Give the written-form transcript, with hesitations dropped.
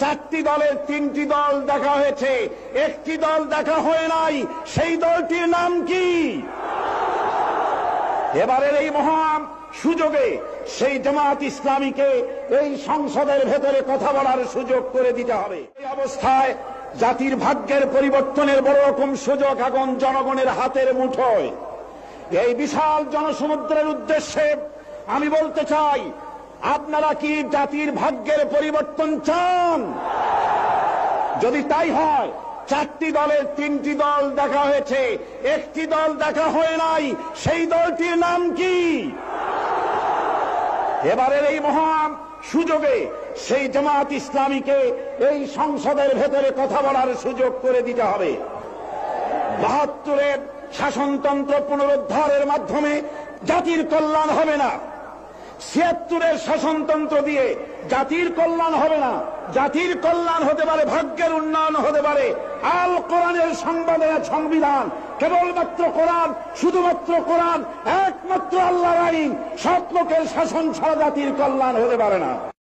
চারটি দলের তিনটি দল দেখা হয়েছে, একটি দল দেখা হয় নাই, সেই দলটির নাম কি? এবারের এই মহান সুযোগে সেই জামাত ইসলামীকে এই সংসদের ভেতরে কথা বলার সুযোগ করে দিতে হবে। এই অবস্থায় জাতির ভাগ্যের পরিবর্তনের বড় রকম সুযোগ এখন জনগণের হাতের মুঠোয়। এই বিশাল জনসমুদ্রের উদ্দেশ্যে আমি বলতে চাই, আপনারা কি জাতির ভাগ্যের পরিবর্তন চান? যদি তাই হয়, চারটি দলের তিনটি দল দেখা হয়েছে, একটি দল দেখা হয় নাই, সেই দলটির নাম কি? এবারের এই মহান সুযোগে সেই জামাত ইসলামীকে এই সংসদের ভেতরে কথা বলার সুযোগ করে দিতে হবে। ৭২-এর শাসনতন্ত্র পুনরুদ্ধারের মাধ্যমে জাতির কল্যাণ হবে না। ৭৬-এর শাসনতন্ত্র দিয়ে জাতির কল্যাণ হবে না। জাতির কল্যাণ হতে পারে, ভাগ্যের উন্নয়ন হতে পারে আল কোরআনের সংবিধান, কেবলমাত্র কোরআন, শুধুমাত্র কোরআন, একমাত্র আল্লাহর আইন, সৎ লোকের শাসন ছাড়া জাতির কল্যাণ হতে পারে না।